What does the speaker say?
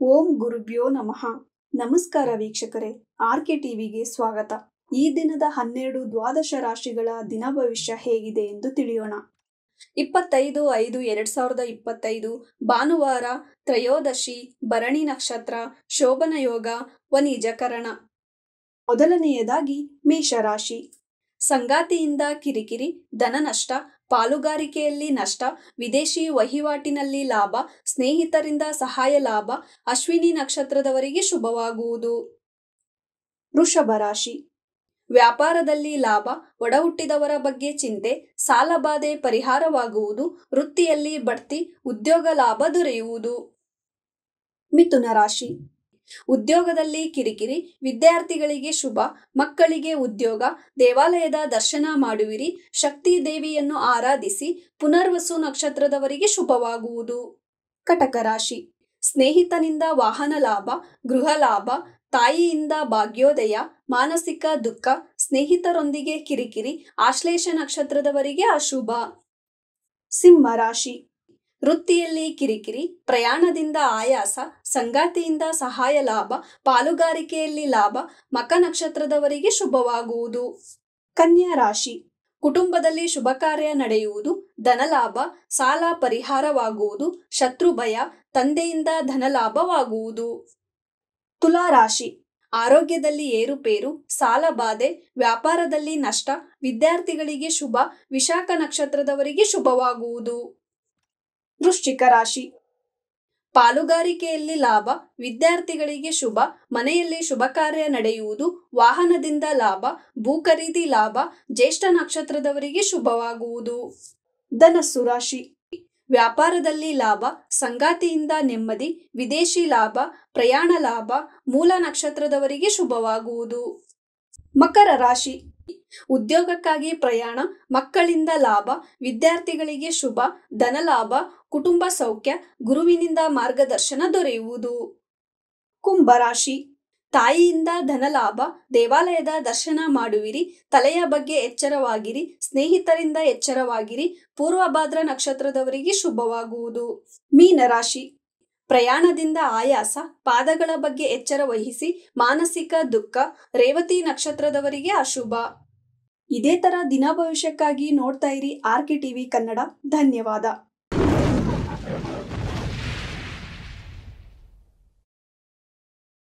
ಓಂ ಗುರುಭ್ಯೋ ನಮಃ. ನಮಸ್ಕಾರ ವೀಕ್ಷಕರೇ, ಆರ್ಕೆ ಟಿವಿಗೆ ಸ್ವಾಗತ. ಈ ದಿನದ 12 ದ್ವಾದಶ ರಾಶಿಗಳ ದಿನ ಭವಿಷ್ಯ ಹೇಗಿದೆ ಎಂದು ತಿಳಿಯೋಣ. 25/5/2025 ಭಾನುವಾರ, ತ್ರಯೋದಶಿ, ಭರಣಿ ನಕ್ಷತ್ರ, ಶೋಭನ ಯೋಗ, ವನಿಜಕರಣ. ಮೊದಲನೆಯದಾಗಿ ಮೇಷರಾಶಿ. ಸಂಗಾತಿಯಿಂದ ಕಿರಿಕಿರಿ, ಧನ ನಷ್ಟ, ಪಾಲುಗಾರಿಕೆಯಲ್ಲಿ ನಷ್ಟ, ವಿದೇಶಿ ವಹಿವಾಟಿನಲ್ಲಿ ಲಾಭ, ಸ್ನೇಹಿತರಿಂದ ಸಹಾಯ ಲಾಭ, ಅಶ್ವಿನಿ ನಕ್ಷತ್ರದವರಿಗೆ ಶುಭವಾಗುವುದು. ವೃಷಭ ರಾಶಿ. ವ್ಯಾಪಾರದಲ್ಲಿ ಲಾಭ, ಒಡಹುಟ್ಟಿದವರ ಬಗ್ಗೆ ಚಿಂತೆ, ಸಾಲಬಾಧೆ ಪರಿಹಾರವಾಗುವುದು, ವೃತ್ತಿಯಲ್ಲಿ ಬಡ್ತಿ, ಉದ್ಯೋಗ ಲಾಭ ದೊರೆಯುವುದು. ಮಿಥುನ ರಾಶಿ. ಉದ್ಯೋಗದಲ್ಲಿ ಕಿರಿಕಿರಿ, ವಿದ್ಯಾರ್ಥಿಗಳಿಗೆ ಶುಭ, ಮಕ್ಕಳಿಗೆ ಉದ್ಯೋಗ, ದೇವಾಲಯದ ದರ್ಶನ ಮಾಡುವಿರಿ, ಶಕ್ತಿ ದೇವಿಯನ್ನು ಆರಾಧಿಸಿ, ಪುನರ್ವಸು ನಕ್ಷತ್ರದವರಿಗೆ ಶುಭವಾಗುವುದು. ಕಟಕ ರಾಶಿ. ಸ್ನೇಹಿತನಿಂದ ವಾಹನ ಲಾಭ, ಗೃಹ ಲಾಭ, ತಾಯಿಯಿಂದ ಭಾಗ್ಯೋದಯ, ಮಾನಸಿಕ ದುಃಖ, ಸ್ನೇಹಿತರೊಂದಿಗೆ ಕಿರಿಕಿರಿ, ಆಶ್ಲೇಷ ನಕ್ಷತ್ರದವರಿಗೆ ಅಶುಭ. ಸಿಂಹ ರಾಶಿ. ವೃತ್ತಿಯಲ್ಲಿ ಕಿರಿಕಿರಿ, ಪ್ರಯಾಣದಿಂದ ಆಯಾಸ, ಸಂಗಾತಿಯಿಂದ ಸಹಾಯ ಲಾಭ, ಪಾಲುಗಾರಿಕೆಯಲ್ಲಿ ಲಾಭ, ಮಕ ನಕ್ಷತ್ರದವರಿಗೆ ಶುಭವಾಗುವುದು. ಕನ್ಯಾ ರಾಶಿ. ಕುಟುಂಬದಲ್ಲಿ ಶುಭ ಕಾರ್ಯ ನಡೆಯುವುದು, ಧನಲಾಭ, ಸಾಲ ಪರಿಹಾರವಾಗುವುದು, ಶತ್ರು ಭಯ, ತಂದೆಯಿಂದ ಧನಲಾಭವಾಗುವುದು. ತುಲಾ ರಾಶಿ. ಆರೋಗ್ಯದಲ್ಲಿ ಏರುಪೇರು, ಸಾಲ ಬಾಧೆ, ವ್ಯಾಪಾರದಲ್ಲಿ ನಷ್ಟ, ವಿದ್ಯಾರ್ಥಿಗಳಿಗೆ ಶುಭ, ವಿಶಾಖ ನಕ್ಷತ್ರದವರಿಗೆ ಶುಭವಾಗುವುದು. ವೃಶ್ಚಿಕ ರಾಶಿ. ಪಾಲುಗಾರಿಕೆಯಲ್ಲಿ ಲಾಭ, ವಿದ್ಯಾರ್ಥಿಗಳಿಗೆ ಶುಭ, ಮನೆಯಲ್ಲಿ ಶುಭ ಕಾರ್ಯ ನಡೆಯುವುದು, ವಾಹನದಿಂದ ಲಾಭ, ಭೂ ಖರೀದಿ ಲಾಭ, ಜ್ಯೇಷ್ಠ ನಕ್ಷತ್ರದವರಿಗೆ ಶುಭವಾಗುವುದು. ಧನಸ್ಸು ರಾಶಿ. ವ್ಯಾಪಾರದಲ್ಲಿ ಲಾಭ, ಸಂಗಾತಿಯಿಂದ ನೆಮ್ಮದಿ, ವಿದೇಶಿ ಲಾಭ, ಪ್ರಯಾಣ ಲಾಭ, ಮೂಲ ನಕ್ಷತ್ರದವರಿಗೆ ಶುಭವಾಗುವುದು. ಮಕರ ರಾಶಿ. ಉದ್ಯೋಗಕ್ಕಾಗಿ ಪ್ರಯಾಣ, ಮಕ್ಕಳಿಂದ ಲಾಭ, ವಿದ್ಯಾರ್ಥಿಗಳಿಗೆ ಶುಭ, ಧನಲಾಭ, ಕುಟುಂಬ ಸೌಖ್ಯ, ಗುರುವಿನಿಂದ ಮಾರ್ಗದರ್ಶನ ದೊರೆಯುವುದು. ಕುಂಭರಾಶಿ. ತಾಯಿಯಿಂದ ಧನಲಾಭ, ದೇವಾಲಯದ ದರ್ಶನ ಮಾಡುವಿರಿ, ತಲೆಯ ಬಗ್ಗೆ ಎಚ್ಚರವಾಗಿರಿ, ಸ್ನೇಹಿತರಿಂದ ಎಚ್ಚರವಾಗಿರಿ, ಪೂರ್ವಭಾದ್ರ ನಕ್ಷತ್ರದವರಿಗೆ ಶುಭವಾಗುವುದು. ಮೀನರಾಶಿ. ಪ್ರಯಾಣದಿಂದ ಆಯಾಸ, ಪಾದಗಳ ಬಗ್ಗೆ ಎಚ್ಚರ ವಹಿಸಿ, ಮಾನಸಿಕ ದುಃಖ, ರೇವತಿ ನಕ್ಷತ್ರದವರಿಗೆ ಅಶುಭ. ಇದೇ ತರ ದಿನ ಭವಿಷ್ಯಕ್ಕಾಗಿ ನೋಡ್ತಾ ಇರಿ ಆರ್ಕೆ ಟಿವಿ ಕನ್ನಡ. ಧನ್ಯವಾದ.